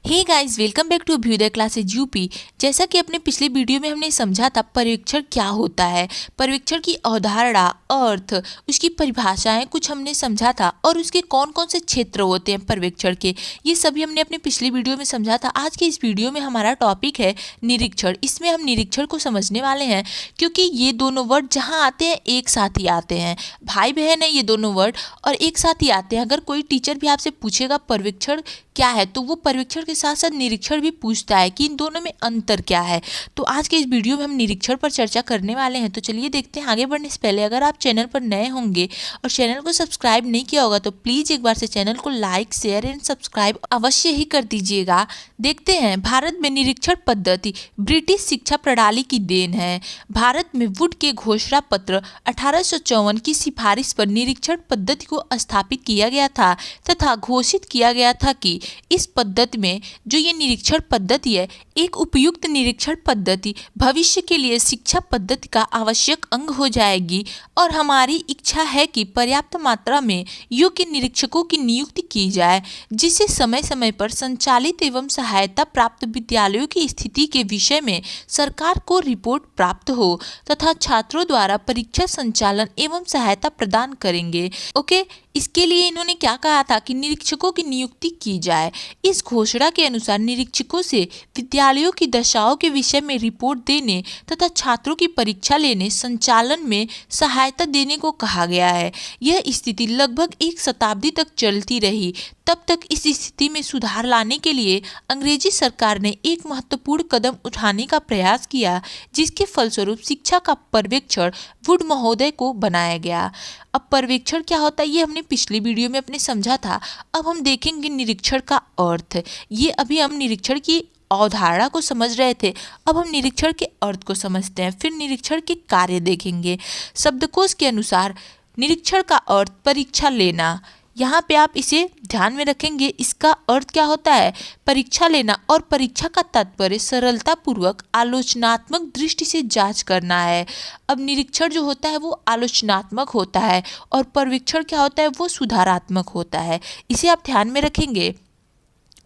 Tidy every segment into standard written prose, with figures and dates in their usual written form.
Hey guys, welcome back to Abhyuday classes UP. जैसा कि अपने पिछले वीडियो में हमने समझा था पर्यवेक्षण क्या होता है, पर्यवेक्षण की अवधारणा, अर्थ, उसकी परिभाषाएं कुछ हमने समझा था और उसके कौन कौन से क्षेत्र होते हैं पर्यवेक्षण के, ये सभी हमने अपने पिछले वीडियो में समझा था। आज के इस वीडियो में हमारा टॉपिक है निरीक्षण। इसमें हम निरीक्षण को समझने वाले हैं क्योंकि ये दोनों वर्ड जहाँ आते हैं एक साथ ही आते हैं, भाई बहन है ये दोनों वर्ड और एक साथ ही आते हैं। अगर कोई टीचर भी आपसे पूछेगा पर्यवेक्षण क्या है तो वो पर्यवेक्षण के साथ साथ निरीक्षण भी पूछता है कि इन दोनों में अंतर क्या है। तो आज के इस वीडियो में हम निरीक्षण पर चर्चा करने वाले हैं। तो चलिए देखते हैं। आगे बढ़ने से पहले अगर आप चैनल पर नए होंगे और चैनल को सब्सक्राइब नहीं किया होगा तो प्लीज़ एक बार से चैनल को लाइक, शेयर एंड सब्सक्राइब अवश्य ही कर दीजिएगा। देखते हैं, भारत में निरीक्षण पद्धति ब्रिटिश शिक्षा प्रणाली की देन है। भारत में वुड के घोषणा पत्र 1854 की सिफारिश पर निरीक्षण पद्धति को स्थापित किया गया था तथा घोषित किया गया था कि इस पद्धति में जो ये निरीक्षण पद्धति है, एक उपयुक्त निरीक्षण पद्धति भविष्य के लिए शिक्षा पद्धति का आवश्यक अंग हो जाएगी और हमारी इच्छा है कि पर्याप्त मात्रा में योग्य निरीक्षकों की नियुक्ति की जाए जिससे समय समय पर संचालित एवं सहायता प्राप्त विद्यालयों की स्थिति के विषय में सरकार को रिपोर्ट प्राप्त हो तथा छात्रों द्वारा परीक्षा संचालन एवं सहायता प्रदान करेंगे। ओके, इसके लिए इन्होंने क्या कहा था कि निरीक्षकों की नियुक्ति की जाए। इस घोषणा के अनुसार निरीक्षकों से विद्यालयों की दशाओं के विषय में रिपोर्ट देने तथा छात्रों की परीक्षा लेने, संचालन में सहायता देने को कहा गया है। यह स्थिति लगभग एक शताब्दी तक चलती रही। तब तक इस स्थिति में सुधार लाने के लिए अंग्रेजी सरकार ने एक महत्वपूर्ण कदम उठाने का प्रयास किया जिसके फलस्वरूप शिक्षा का पर्यवेक्षण वुड महोदय को बनाया गया। अब पर्यवेक्षण क्या होता है ये हमने पिछली वीडियो में अपने समझा था। अब हम देखेंगे निरीक्षण का अर्थ। ये अभी हम निरीक्षण की अवधारणा को समझ रहे थे, अब हम निरीक्षण के अर्थ को समझते हैं, फिर निरीक्षण के कार्य देखेंगे। शब्दकोश के अनुसार निरीक्षण का अर्थ परीक्षा लेना। यहाँ पे आप इसे ध्यान में रखेंगे। इसका अर्थ क्या होता है? परीक्षा लेना, और परीक्षा का तात्पर्य सरलता पूर्वक आलोचनात्मक दृष्टि से जांच करना है। अब निरीक्षण जो होता है वो आलोचनात्मक होता है और पर्यवेक्षण क्या होता है वो सुधारात्मक होता है। इसे आप ध्यान में रखेंगे।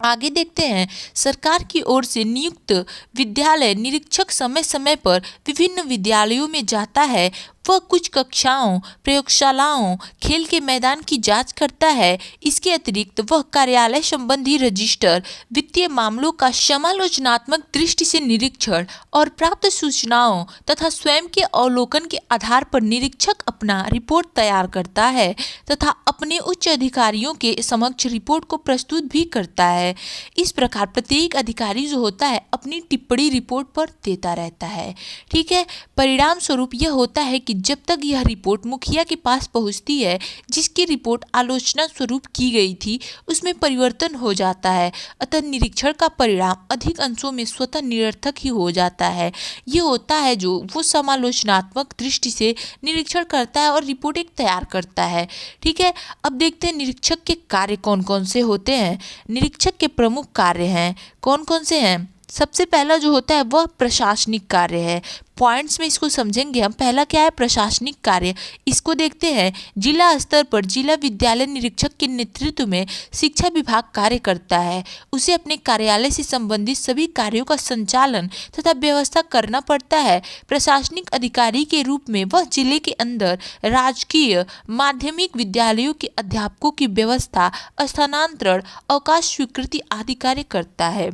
आगे देखते हैं, सरकार की ओर से नियुक्त विद्यालय निरीक्षक समय समय पर विभिन्न विद्यालयों में जाता है। वह कुछ कक्षाओं, प्रयोगशालाओं, खेल के मैदान की जांच करता है। इसके अतिरिक्त वह कार्यालय संबंधी रजिस्टर, वित्तीय मामलों का समालोचनात्मक दृष्टि से निरीक्षण और प्राप्त सूचनाओं तथा स्वयं के अवलोकन के आधार पर निरीक्षक अपना रिपोर्ट तैयार करता है तथा अपने उच्च अधिकारियों के समक्ष रिपोर्ट को प्रस्तुत भी करता है। इस प्रकार प्रत्येक अधिकारी जो होता है अपनी टिप्पणी रिपोर्ट पर देता रहता है। ठीक है, परिणाम स्वरूप यह होता है कि जब तक यह रिपोर्ट मुखिया के पास पहुंचती है जिसकी रिपोर्ट आलोचना स्वरूप की गई थी उसमें परिवर्तन हो जाता है। अतः निरीक्षण का परिणाम अधिक अंशों में स्वतः निरर्थक ही हो जाता है। ये होता है जो वो समालोचनात्मक दृष्टि से निरीक्षण करता है और रिपोर्ट एक तैयार करता है। ठीक है, अब देखते हैं निरीक्षक के कार्य कौन कौन से होते हैं। निरीक्षक के प्रमुख कार्य हैं, कौन कौन से हैं? सबसे पहला जो होता है वह प्रशासनिक कार्य है। पॉइंट्स में इसको समझेंगे हम। पहला क्या है? प्रशासनिक कार्य। इसको देखते हैं। जिला स्तर पर जिला विद्यालय निरीक्षक के नेतृत्व में शिक्षा विभाग कार्य करता है। उसे अपने कार्यालय से संबंधित सभी कार्यों का संचालन तथा व्यवस्था करना पड़ता है। प्रशासनिक अधिकारी के रूप में वह जिले के अंदर राजकीय माध्यमिक विद्यालयों के अध्यापकों की व्यवस्था, स्थानांतरण, अवकाश स्वीकृति आदि कार्य करता है।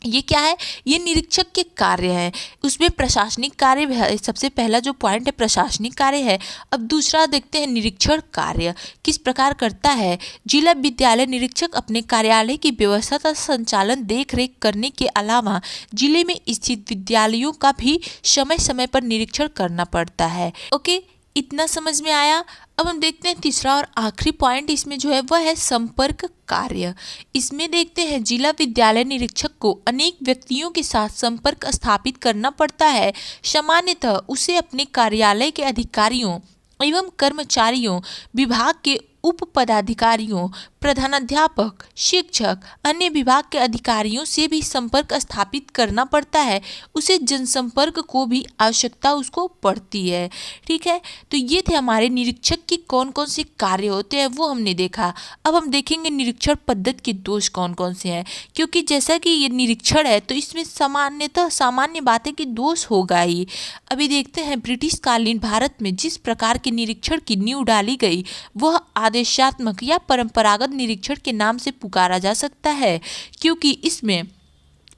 ये क्या है? ये निरीक्षक के कार्य हैं। उसमें प्रशासनिक कार्य है। सबसे पहला जो पॉइंट है प्रशासनिक कार्य है। अब दूसरा देखते हैं निरीक्षण कार्य किस प्रकार करता है। जिला विद्यालय निरीक्षक अपने कार्यालय की व्यवस्था तथा संचालन देख रेख करने के अलावा जिले में स्थित विद्यालयों का भी समय समय पर निरीक्षण करना पड़ता है। ओके, इतना समझ में आया। अब हम देखते हैं तीसरा और आखिरी पॉइंट इसमें जो है वह है संपर्क कार्य। इसमें देखते हैं जिला विद्यालय निरीक्षक को अनेक व्यक्तियों के साथ संपर्क स्थापित करना पड़ता है। सामान्यतः उसे अपने कार्यालय के अधिकारियों एवं कर्मचारियों, विभाग के उप पदाधिकारियों, प्रधानाध्यापक, शिक्षक, अन्य विभाग के अधिकारियों से भी संपर्क स्थापित करना पड़ता है। उसे जनसंपर्क को भी आवश्यकता उसको पड़ती है। ठीक है, तो ये थे हमारे निरीक्षक के कौन कौन से कार्य होते हैं वो हमने देखा। अब हम देखेंगे निरीक्षण पद्धति के दोष कौन कौन से हैं, क्योंकि जैसा कि ये निरीक्षण है तो इसमें सामान्यतः सामान्य बातें कि दोष होगा ही। अभी देखते हैं ब्रिटिश कालीन भारत में जिस प्रकार के निरीक्षण की नींव डाली गई वह आदेशात्मक या परंपरागत निरीक्षण के नाम से पुकारा जा सकता है, क्योंकि इसमें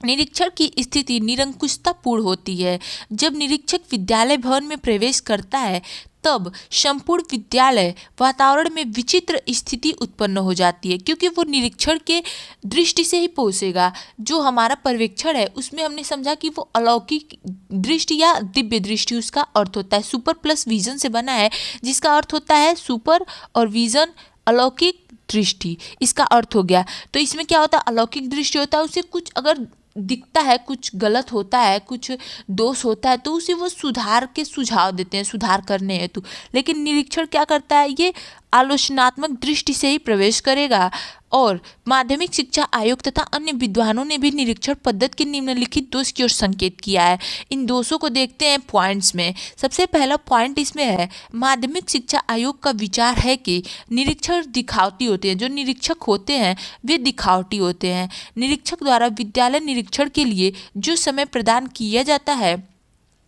निरीक्षण की स्थिति निरंकुशतापूर्ण होती है। जब निरीक्षक विद्यालय भवन में प्रवेश करता है तब संपूर्ण विद्यालय वातावरण में विचित्र स्थिति उत्पन्न हो जाती है, क्योंकि वो निरीक्षण के दृष्टि से ही पहुंचेगा। जो हमारा पर्यवेक्षण है उसमें हमने समझा कि वो अलौकिक दृष्टि या दिव्य दृष्टि उसका अर्थ होता है। सुपर प्लस विजन से बना है, जिसका अर्थ होता है सुपर और विजन अलौकिक दृष्टि, इसका अर्थ हो गया। तो इसमें क्या होता है, अलौकिक दृष्टि होता है, उसे कुछ अगर दिखता है, कुछ गलत होता है, कुछ दोष होता है तो उसे वो सुधार के सुझाव देते हैं सुधार करने हेतु। लेकिन निरीक्षण क्या करता है, ये आलोचनात्मक दृष्टि से ही प्रवेश करेगा। और माध्यमिक शिक्षा आयोग तथा अन्य विद्वानों ने भी निरीक्षण पद्धति के निम्नलिखित दोष की ओर संकेत किया है। इन दोषों को देखते हैं पॉइंट्स में। सबसे पहला पॉइंट इसमें है, माध्यमिक शिक्षा आयोग का विचार है कि निरीक्षण दिखावटी होते हैं। जो निरीक्षक होते हैं वे दिखावटी होते हैं। निरीक्षक द्वारा विद्यालय निरीक्षण के लिए जो समय प्रदान किया जाता है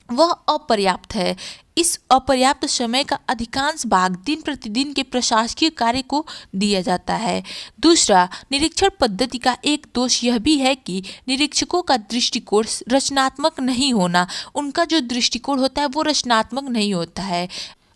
वह अपर्याप्त है। इस अपर्याप्त समय का अधिकांश भाग दिन प्रतिदिन के प्रशासकीय कार्य को दिया जाता है। दूसरा, निरीक्षण पद्धति का एक दोष यह भी है कि निरीक्षकों का दृष्टिकोण रचनात्मक नहीं होना। उनका जो दृष्टिकोण होता है वो रचनात्मक नहीं होता है।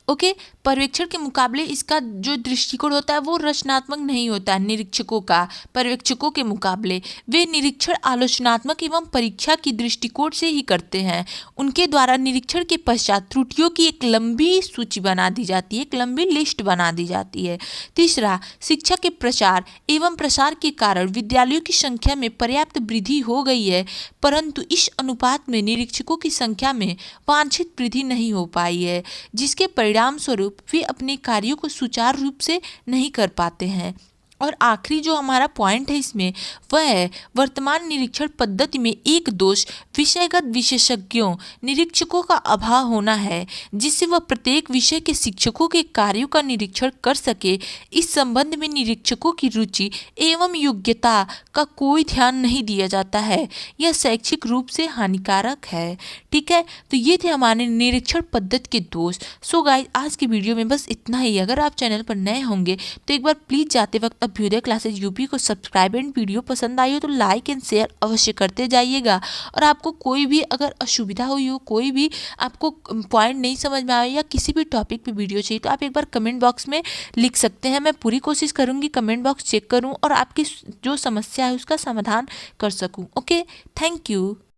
ओके, पर्यवेक्षण के मुकाबले इसका जो दृष्टिकोण होता है वो रचनात्मक नहीं होता है। निरीक्षकों का पर्यवेक्षकों के मुकाबले वे निरीक्षण आलोचनात्मक एवं परीक्षा की दृष्टिकोण से ही करते हैं। उनके द्वारा निरीक्षण के पश्चात त्रुटियों की एक लंबी सूची बना दी जाती है, एक लंबी लिस्ट बना दी जाती है। तीसरा, शिक्षा के प्रचार एवं प्रसार के कारण विद्यालयों की संख्या में पर्याप्त वृद्धि हो गई है, परंतु इस अनुपात में निरीक्षकों की संख्या में वांछित वृद्धि नहीं हो पाई है, जिसके परिणाम स्वरूप वे अपने कार्यों को सुचारू रूप से नहीं कर पाते हैं। और आखिरी जो हमारा पॉइंट है इसमें वह है, वर्तमान निरीक्षण पद्धति में एक दोष विषयगत विशेषज्ञों निरीक्षकों का अभाव होना है, जिससे वह प्रत्येक विषय के शिक्षकों के कार्यों का निरीक्षण कर सके। इस संबंध में निरीक्षकों की रुचि एवं योग्यता का कोई ध्यान नहीं दिया जाता है। यह शैक्षिक रूप से हानिकारक है। ठीक है, तो ये थे हमारे निरीक्षण पद्धति के दोष। सो गाइस, आज की वीडियो में बस इतना ही। अगर आप चैनल पर नए होंगे तो एक बार प्लीज़ जाते वक्त अभ्युदय क्लासेज यूपी को सब्सक्राइब एंड वीडियो पसंद आई हो तो लाइक एंड शेयर अवश्य करते जाइएगा। और आपको कोई भी अगर असुविधा हुई हो, कोई भी आपको पॉइंट नहीं समझ में आए या किसी भी टॉपिक पे वीडियो चाहिए तो आप एक बार कमेंट बॉक्स में लिख सकते हैं। मैं पूरी कोशिश करूँगी कमेंट बॉक्स चेक करूँ और आपकी जो समस्या है उसका समाधान कर सकूँ। Okay, thank you.